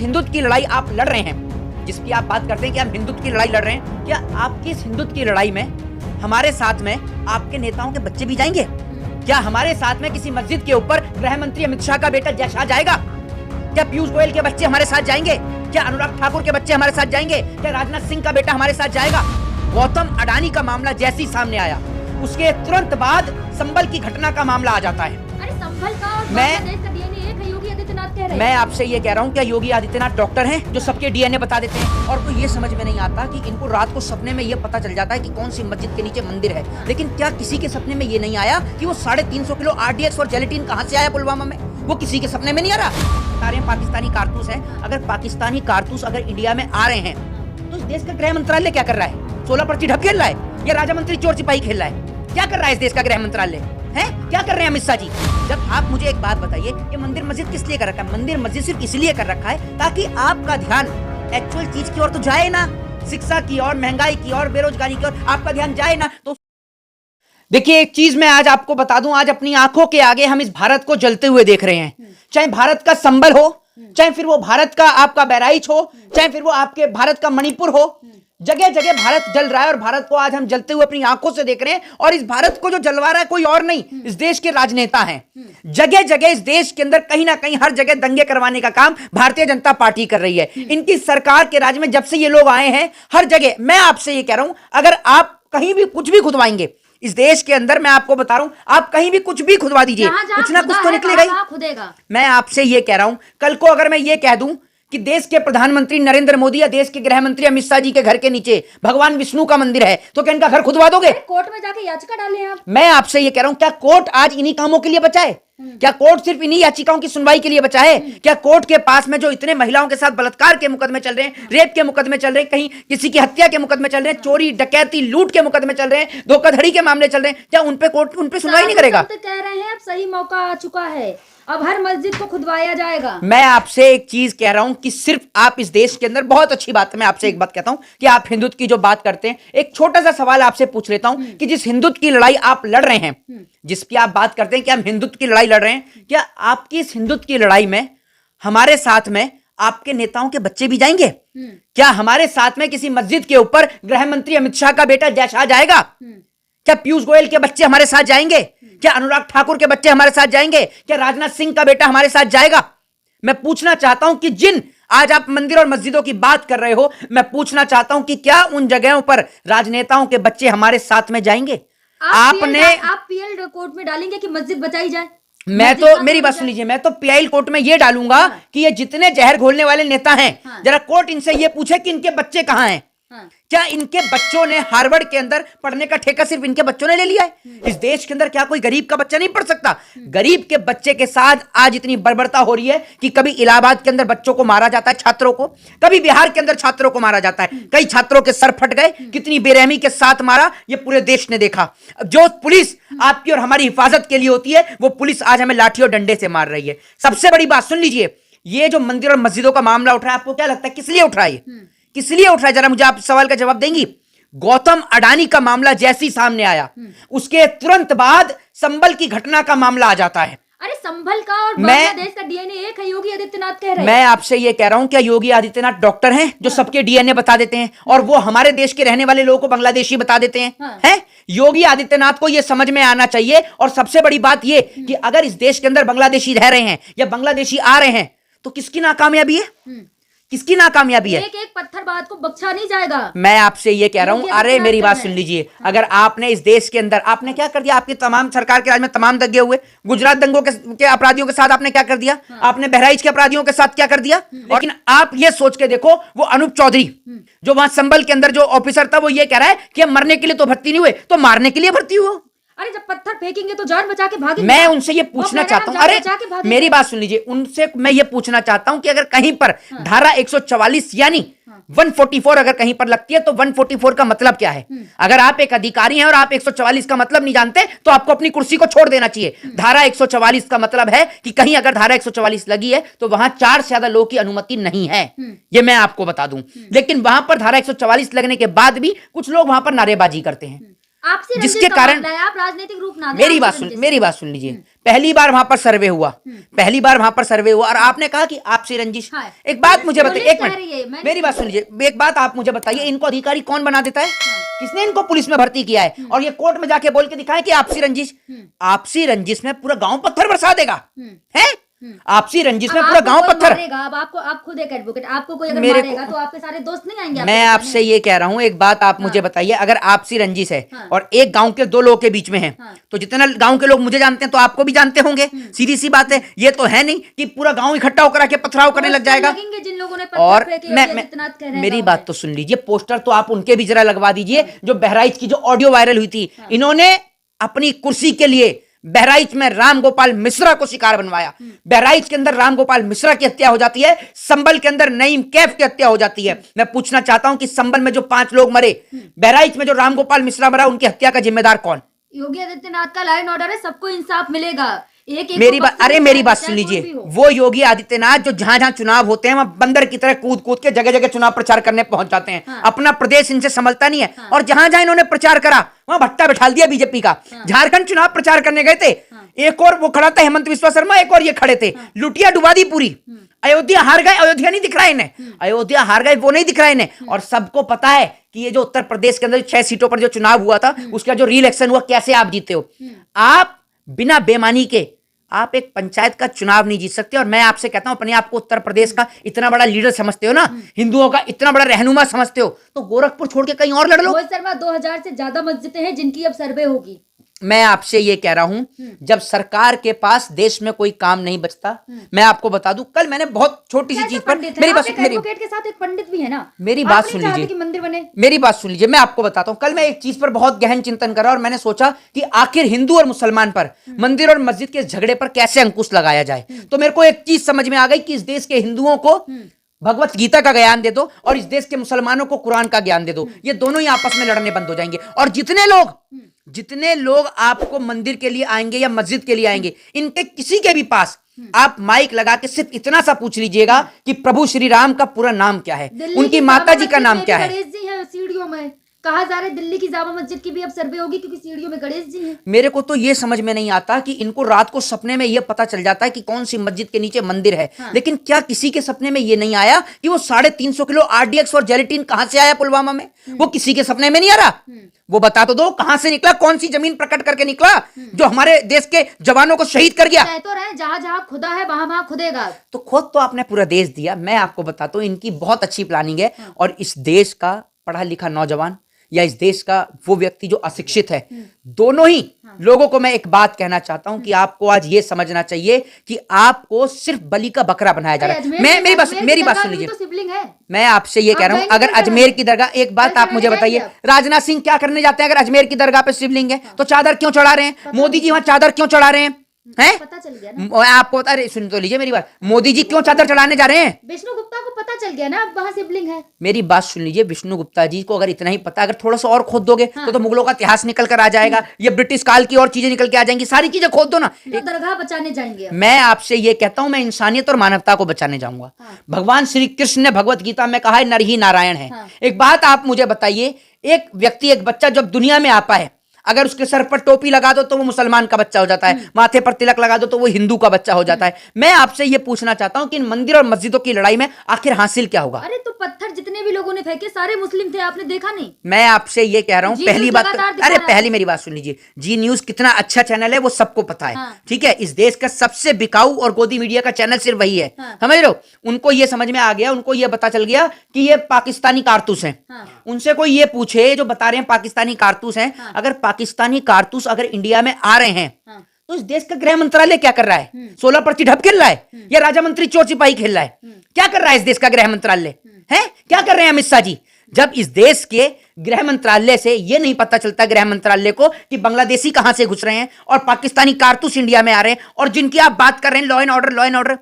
हिंदुत्व की लड़ाई आप लड़ रहे हैं, जिसकी आप बात करते हैं कि हम हिंदुत्व की लड़ाई लड़ रहे हैं, क्या आपकी इस हिंदुत्व की लड़ाई में हमारे साथ में आपके नेताओं के बच्चे भी जाएंगे? क्या हमारे साथ में किसी मस्जिद के ऊपर गृह मंत्री अमित शाह का बेटा जय शाह जाएगा? क्या पीयूष गोयल के बच्चे हमारे साथ जाएंगे? क्या अनुराग ठाकुर के बच्चे हमारे साथ जाएंगे? क्या राजनाथ सिंह का बेटा हमारे साथ जाएगा? गौतम अडानी का मामला जैसे ही सामने आया, उसके तुरंत बाद संभल की घटना का मामला आ जाता है। अरे संभल का और बांग्लादेश का डीएनए एक है, योगी आदित्यनाथ कह रहे हैं। मैं आपसे ये कह रहा हूँ, क्या योगी आदित्यनाथ डॉक्टर हैं जो सबके डीएनए बता देते हैं? और तो ये समझ में नहीं आता कि इनको रात को सपने में ये पता चल जाता है कि कौन सी मस्जिद के नीचे मंदिर है, लेकिन क्या किसी के सपने में ये नहीं आया कि वो 350 किलो RDX और जेलेटिन कहाँ से आया पुलवामा में? वो किसी के सपने में नहीं आ रहा। सारे पाकिस्तानी कारतूस हैं। अगर पाकिस्तानी कारतूस अगर इंडिया में आ रहे हैं तो इस देश का गृह मंत्रालय क्या कर रहा है? 16 पर्ची ढप खेल रहा है या राजा मंत्री चोर सिपाही खेल रहा है? क्या कर रहा है इस देश का गृह मंत्रालय? है क्या कर रहे हैं अमित शाह जी? जब आप मुझे एक बात बताइए, ये मंदिर मस्जिद किस लिए कर रखा है? मंदिर मस्जिद सिर्फ इसलिए कर रखा है ताकि आपका ध्यान एक्चुअल चीज की ओर तो जाए ना, शिक्षा की ओर, महंगाई की ओर, बेरोजगारी की ओर आपका ध्यान जाए ना। तो देखिए, एक चीज मैं आज आपको बता दूं, आज अपनी आंखों के आगे हम इस भारत को जलते हुए देख रहे हैं। चाहे भारत का संभल हो, चाहे फिर वो भारत का आपका बहराइच हो, चाहे फिर वो आपके भारत का मणिपुर हो, जगह जगह भारत जल रहा है और भारत को आज हम जलते हुए अपनी आंखों से देख रहे हैं। और इस भारत को जो जलवा रहा है कोई और नहीं, इस देश के राजनेता हैं। जगह जगह इस देश के अंदर कहीं ना कहीं हर जगह दंगे करवाने का काम भारतीय जनता पार्टी कर रही है। इनकी सरकार के राज में जब से ये लोग आए हैं, हर जगह मैं आपसे ये कह रहा हूं, अगर आप कहीं भी कुछ भी खुदवाएंगे इस देश के अंदर, मैं आपको बता रहा हूं, आप कहीं भी कुछ भी खुदवा दीजिए, कुछ ना कुछ तो निकलेगा ही। मैं आपसे ये कह रहा हूं, कल को अगर मैं ये कह दूं कि देश के प्रधानमंत्री नरेंद्र मोदी या देश के गृह मंत्री अमित शाह जी के घर के नीचे भगवान विष्णु का मंदिर है, तो क्या इनका घर खुदवा दोगे? कोर्ट में जाके याचिका डालें आप। मैं आपसे ये कह रहा हूं, क्या कोर्ट आज इन्हीं कामों के लिए बचा है? क्या कोर्ट सिर्फ इन्हीं याचिकाओं की सुनवाई के लिए बचा है? क्या कोर्ट के पास में जो इतने महिलाओं के साथ बलात्कार के मुकदमे चल रहे हैं, रेप के मुकदमे चल रहे हैं, कहीं किसी की हत्या के मुकदमे चल रहे हैं, चोरी डकैती लूट के मुकदमे चल रहे हैं, धोखाधड़ी के मामले चल रहे हैं, क्या उन पे कोर्ट उन पे सुनवाई नहीं करेगा? कह रहे हैं अब सही मौका आ चुका है, अब हर मस्जिद को खुदवाया जाएगा। मैं आपसे एक चीज कह रहा हूं कि सिर्फ आप इस देश के अंदर, बहुत अच्छी बात है, मैं आपसे एक बात कहता हूं कि आप हिंदुत्व की जो बात करते हैं, एक छोटा सा सवाल आपसे पूछ लेता हूं कि जिस हिंदुत्व की लड़ाई आप लड़ रहे हैं, जिसकी आप बात करते हैं कि हम हिंदुत्व की लड़ाई लड़ रहे हैं, क्या आपकी इस हिंदुत्व की लड़ाई में हमारे साथ में आपके नेताओं के बच्चे भी जाएंगे? क्या हमारे साथ में किसी मस्जिद के ऊपर गृह मंत्री अमित शाह का बेटा जय शाह जाएगा? क्या पीयूष गोयल के बच्चे हमारे साथ जाएंगे? क्या अनुराग ठाकुर के बच्चे हमारे साथ जाएंगे? क्या राजनाथ सिंह का बेटा हमारे साथ जाएगा? मैं पूछना चाहता हूं कि जिन आज आप मंदिर और मस्जिदों की बात कर रहे हो, मैं पूछना चाहता हूं कि क्या उन जगहों पर राजनेताओं के बच्चे हमारे साथ में जाएंगे? आप पीएल कोर्ट में डालेंगे कि मस्जिद बचाई जाए? मैं तो, मेरी बात सुन लीजिए, मैं तो पीआई कोर्ट में ये डालूंगा कि ये जितने जहर घोलने वाले नेता हैं, जरा कोर्ट इनसे ये पूछे कि इनके बच्चे कहां हैं। क्या इनके बच्चों ने हार्वर्ड के अंदर पढ़ने का ठेका सिर्फ इनके बच्चों ने ले लिया है? इस देश के अंदर क्या कोई गरीब का बच्चा नहीं पढ़ सकता? गरीब के बच्चे के साथ आज इतनी बर्बरता हो रही है कि कभी इलाहाबाद के अंदर बच्चों को मारा जाता है, छात्रों को, कभी बिहार के अंदर छात्रों को मारा जाता है, कई छात्रों के सर फट गए, कितनी बेरहमी के साथ मारा ये पूरे देश ने देखा। जो पुलिस आपकी और हमारी हिफाजत के लिए होती है, वो पुलिस आज हमें लाठी और डंडे से मार रही है। सबसे बड़ी बात सुन लीजिए, ये जो मंदिर और मस्जिदों का मामला उठ रहा है, आपको क्या लगता है किस लिए उठ रहा है? किस लिए उठ रहा है? जरा मुझे आप सवाल का जवाब देंगी? गौतम अडानी का मामला जैसे ही सामने आया, उसके तुरंत बाद संभल की घटना का मामला आ जाता है। अरे संभल का और बांग्लादेश का डीएनए एक है, योगी आदित्यनाथ कह रहे हैं। मैं आपसे ये कह रहा हूं, क्या योगी आदित्यनाथ डॉक्टर हैं जो सबके डीएनए बता देते हैं और वो हमारे देश के रहने वाले लोगों को बांग्लादेशी बता देते हैं? हैं? योगी आदित्यनाथ को ये समझ में आना चाहिए। और सबसे बड़ी बात ये कि अगर इस देश के अंदर बांग्लादेशी रह रहे हैं या बांग्लादेशी आ रहे हैं, तो किसकी नाकामयाबी है? किसकी नाकामयाबी है? एक एक पत्थरबाज को बख्शा नहीं जाएगा। मैं आपसे ये कह रहा हूं, अरे मेरी बात सुन लीजिए, अगर आपने इस देश के अंदर आपने क्या कर दिया, आपकी तमाम सरकार के राज में तमाम दंगे हुए, गुजरात दंगों के अपराधियों के साथ आपने क्या कर दिया, आपने बहराइच के अपराधियों के साथ क्या कर दिया। लेकिन आप ये सोच के देखो, वो अनूप चौधरी जो वहां संभल के अंदर जो ऑफिसर था, वो ये कह रहा है कि हम मरने के लिए तो भर्ती नहीं हुए, तो मारने के लिए भर्ती हुआ। अरे जब पत्थर फेंकेंगे तो जान बचा के भागेंगे। मैं उनसे ये पूछना चाहता हूं, अरे मेरी बात सुन लीजिए, उनसे मैं ये पूछना चाहता हूं कि अगर कहीं पर धारा 144 यानी 144 अगर कहीं पर लगती है, तो 144 का मतलब क्या है? अगर आप एक अधिकारी हैं और आप 144 का मतलब नहीं जानते, तो आपको अपनी कुर्सी को छोड़ देना चाहिए। धारा 144 का मतलब है कि कहीं अगर धारा 144 लगी है तो वहां 4 से ज्यादा लोगों की अनुमति नहीं है, ये मैं आपको बता दूं। लेकिन वहां पर धारा 144 लगने के बाद भी कुछ लोग वहां पर नारेबाजी करते हैं। आपसे रंजिश जिसके का कारण मामला है, आप राजनीतिक रूप ना दें, मेरी आपसे बात रंजिश सुन लीजिए। पहली बार वहां पर सर्वे हुआ, पहली बार वहां पर सर्वे हुआ और आपने कहा कि आपसी रंजिश। हाँ। एक बात मुझे बताइए, पुलिस एक कह रही है, मिनट मैंने मेरी बात सुन लीजिए, एक बात आप मुझे बताइए, इनको अधिकारी कौन बना देता है? किसने इनको पुलिस में भर्ती किया है? और ये कोर्ट में जाके बोल के दिखाए कि आपसी रंजिश। आपसी रंजिश में पूरा गांव पत्थर बरसा देगा है? आपसी रंजिश में पूरा आपको गांव कोई पत्थर। मारेगा, अब आपको, आप खुद एक एडवोकेट, आपको कोई अगर मेरे मारेगा तो आपके सारे दोस्त नहीं आएंगे मैं आपसे ये कह रहा हूं, एक बात आप मुझे बताइए, अगर आपसी रंजिश है हाँ। और एक गांव के दो लोगों के बीच में है, हाँ। तो जितना गांव के लोग मुझे जानते हैं तो आपको भी जानते होंगे। सीधी सी बात है, ये तो है नहीं कि पूरा गांव इकट्ठा होकर आके पथराव करने लग जाएगा। जिन लोगों ने और पत्थर फेंके, मैं आदित्यनाथ कह रहे हैं मेरी गाँव बात में। तो सुन लीजिए, पोस्टर तो आप उनके भी जरा लगवा दीजिए जो बहराइच की जो ऑडियो वायरल हुई थी। इन्होंने अपनी कुर्सी के लिए बहराइच में रामगोपाल मिश्रा को शिकार बनवाया। बहराइच के अंदर रामगोपाल मिश्रा की हत्या हो जाती है, संभल के अंदर नईम कैफ की हत्या हो जाती है। मैं पूछना चाहता हूं कि संभल में जो 5 लोग मरे, बहराइच में जो रामगोपाल मिश्रा मरा, उनकी हत्या का जिम्मेदार कौन? योगी आदित्यनाथ का लाइन ऑर्डर है, सबको इंसाफ मिलेगा। एक मेरी बात सुन लीजिए, वो योगी आदित्यनाथ जो जहां जहां चुनाव होते हैं वहां बंदर की तरह कूद कूद के जगह जगह चुनाव प्रचार करने पहुंच जाते हैं। हाँ। अपना प्रदेश इनसे संभलता नहीं है। और जहां जहां इन्होंने प्रचार करा वहां भट्टा बैठाल दिया बीजेपी का। झारखंड चुनाव प्रचार करने गए थे, एक और वो खड़ा था हेमंत बिस्वा शर्मा, एक और ये खड़े थे, लुटिया डुबा दी पूरी। अयोध्या हार गए, अयोध्या नहीं दिख रहा है इन्हें, अयोध्या हार गए वो नहीं दिख रहा है इन्हें। और सबको पता है कि ये जो उत्तर प्रदेश के अंदर 6 सीटों पर जो चुनाव हुआ था, उसका जो री इलेक्शन हुआ, कैसे आप जीते हो। आप बिना बेईमानी के आप एक पंचायत का चुनाव नहीं जीत सकते। और मैं आपसे कहता हूं, अपने आप को उत्तर प्रदेश का इतना बड़ा लीडर समझते हो ना, हिंदुओं का इतना बड़ा रहनुमा समझते हो, तो गोरखपुर छोड़ के कहीं और लड़ लो। रोहित शर्मा, 2000 से ज्यादा मस्जिदें हैं जिनकी अब सर्वे होगी। मैं आपसे ये कह रहा हूं, जब सरकार के पास देश में कोई काम नहीं बचता, मैं आपको बता दूं, कल मैंने बहुत छोटी सी चीज पर एडवोकेट के साथ एक पंडित भी है ना, मेरी बात सुन लीजिए कि मंदिर बने। मेरी बात सुन लीजिए, मैं आपको बताता हूं, कल मैं एक चीज पर बहुत गहन चिंतन करा और मैंने सोचा कि आखिर हिंदू और मुसलमान पर, मंदिर और मस्जिद के झगड़े पर कैसे अंकुश लगाया जाए। तो मेरे को एक चीज समझ में आ गई कि इस देश के हिंदुओं को भगवत गीता का ज्ञान दे दो और इस देश के मुसलमानों को कुरान का ज्ञान दे दो। ये दोनों ही आपस में लड़ने बंद हो जाएंगे। और जितने लोग आपको मंदिर के लिए आएंगे या मस्जिद के लिए आएंगे, इनके किसी के भी पास आप माइक लगा के सिर्फ इतना सा पूछ लीजिएगा कि प्रभु श्री राम का पूरा नाम क्या है, उनकी माता जी का नाम क्या है। गणेश जी है सीढ़ियों में, कहा जा रहा है दिल्ली की जामा मस्जिद की भी अब सर्वे होगी क्योंकि सीढ़ियों में गणेश जी हैं। मेरे को तो ये समझ में नहीं आता कि इनको रात को सपने में ये पता चल जाता है कि कौन सी मस्जिद के नीचे मंदिर है। हाँ। लेकिन क्या किसी के सपने में ये नहीं आया कि वो 350 किलो RDX और जेलेटिन कहां से आया पुलवामा में? वो किसी के सपने में नहीं आ रहा। वो बता तो दो कहां से निकला, कौन सी जमीन प्रकट करके निकला जो हमारे देश के जवानों को शहीद कर गया। तो रहे जहां जहां खुदा है वहां वहां खुदेगा। तो खुद तो आपने पूरा देश दिया। मैं आपको बताता हूं, इनकी बहुत अच्छी प्लानिंग है। और इस देश का पढ़ा लिखा नौजवान या इस देश का वो व्यक्ति जो अशिक्षित है, दोनों ही लोगों को मैं एक बात कहना चाहता हूं कि आपको आज ये समझना चाहिए कि आपको सिर्फ बलि का बकरा बनाया जा रहा है। मेरी बात सुन लीजिए, मैं आपसे ये कह रहा हूं, अगर अजमेर की दरगाह, एक बात आप मुझे बताइए, राजनाथ सिंह क्या करने जाते हैं अगर अजमेर की दरगाह पे शिवलिंग है तो चादर क्यों चढ़ा रहे हैं? मोदी जी वहां चादर क्यों चढ़ा रहे हैं? पता चल गया ना आपको? अरे सुन तो लीजिए मेरी बात, मोदी जी क्यों चादर चढ़ाने जा रहे हैं? विष्णु गुप्ता को पता चल गया ना अब वहां शिवलिंग है। मेरी बात सुन लीजिए, विष्णु गुप्ता जी को अगर इतना ही पता, अगर थोड़ा सा और खोद दोगे तो मुगलों का इतिहास निकल कर आ जाएगा, ये ब्रिटिश काल की और चीजें निकल के आ जाएंगी, सारी चीजें खोद दो ना। तो दरगाह बचाने जाएंगे। मैं आपसे ये कहता हूं, मैं इंसानियत और मानवता को बचाने जाऊंगा। भगवान श्री कृष्ण ने भगवत गीता में कहा है, नर ही नारायण है। एक बात आप मुझे बताइए, एक व्यक्ति, एक बच्चा जब दुनिया में आता है, अगर उसके सर पर टोपी लगा दो तो वो मुसलमान का बच्चा हो जाता है, माथे पर तिलक लगा दो तो वो हिंदू का बच्चा हो जाता है। मैं आपसे ये पूछना चाहता हूं कि इन मंदिर और मस्जिदों की लड़ाई में आखिर हासिल क्या होगा? अरे तो पत्थर जितने भी लोगों ने फेंके सारे मुस्लिम थे, आपने देखा नहीं? मैं आपसे ये कह रहा हूं, पहली बात, अरे पहली मेरी बात सुन लीजिए, जी न्यूज कितना अच्छा चैनल है वो सबको पता है। ठीक है, इस देश का सबसे बिकाऊ और गोदी मीडिया का चैनल सिर्फ वही है। समझ रहे हो? उनको ये समझ में आ गया, उनको ये पता चल गया कि ये पाकिस्तानी कारतूस हैं। उनसे कोई ये पूछे जो बता रहे हैं पाकिस्तानी कारतूस हैं, अगर पाकिस्तानी कारतूस अगर इंडिया में आ रहे हैं तो इस देश का गृह मंत्रालय क्या कर रहा है? 16 प्रतिढब खेल रहा है या राजा मंत्री चोर सिपाही खेल रहा है? क्या कर रहा है इस देश का गृह मंत्रालय? है क्या कर रहे हैं अमित शाह जी? जब इस देश के गृह मंत्रालय से यह नहीं पता चलता गृह मंत्रालय को कि बांग्लादेशी कहां से घुस रहे हैं और पाकिस्तानी कारतूस इंडिया में आ रहे हैं, और जिनकी आप बात कर रहे हैं लॉ एंड ऑर्डर,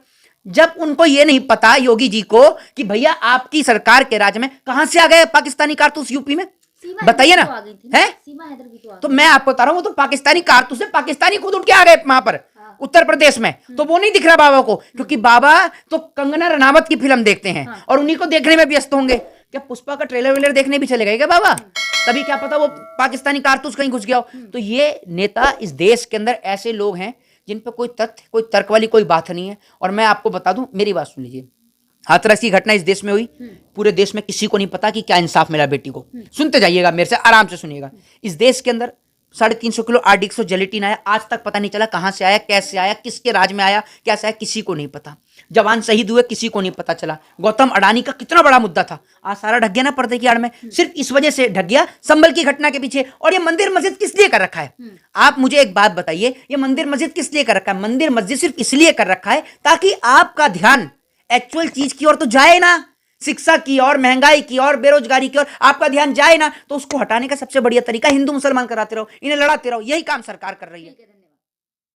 जब उनको यह नहीं पता योगी जी को कि भैया आपकी सरकार के राज्य में कहां से आ गए पाकिस्तानी कारतूस यूपी में, बताइए ना। है तो मैं आपको बता रहा हूं, वो तो पाकिस्तानी कारतूस है, पाकिस्तानी खुद उठ के आ गए वहां पर उत्तर प्रदेश में, तो वो नहीं दिख रहा बाबा को, क्योंकि बाबा तो कंगना रनावत की फिल्म देखते हैं और उन्हीं को देखने में व्यस्त होंगे। क्या पुष्पा का ट्रेलर वेलर देखने भी चले गए क्या बाबा? तभी क्या पता वो पाकिस्तानी कारतूस कहीं घुस गया हो। तो ये नेता इस देश के अंदर ऐसे लोग हैं जिन पर कोई तथ्य, कोई तर्क वाली कोई बात नहीं है। और मैं आपको बता दूं, मेरी बात सुन लीजिए, हाथरस की घटना इस देश में हुई, पूरे देश में किसी को नहीं पता कि क्या इंसाफ मिला बेटी को। सुनते जाइएगा, मेरे से आराम से सुनिएगा। इस देश के अंदर 350 किलो आरडीएक्स जेलेटिन आया, आज तक पता नहीं चला कहां से आया, कैसे आया, किसके राज में आया, कैसे आया, किसी को नहीं पता। जवान शहीद हुए, किसी को नहीं पता चला। गौतम अडानी का कितना बड़ा मुद्दा था, आज सारा ढक गया ना पर्दे की आड़ में। सिर्फ इस वजह से ढक गया, संभल की घटना के पीछे। और ये मंदिर मस्जिद किस लिए कर रखा है? आप मुझे एक बात बताइए, ये मंदिर मस्जिद किस लिए कर रखा है? मंदिर मस्जिद सिर्फ इसलिए कर रखा है ताकि आपका ध्यान एक्चुअल चीज की ओर तो जाए ना, शिक्षा की और, महंगाई की और, बेरोजगारी की ओर आपका ध्यान जाए ना। तो उसको हटाने का सबसे बढ़िया तरीका हिंदू मुसलमान कराते रहो, इन्हें लड़ाते रहो, यही काम सरकार कर रही है।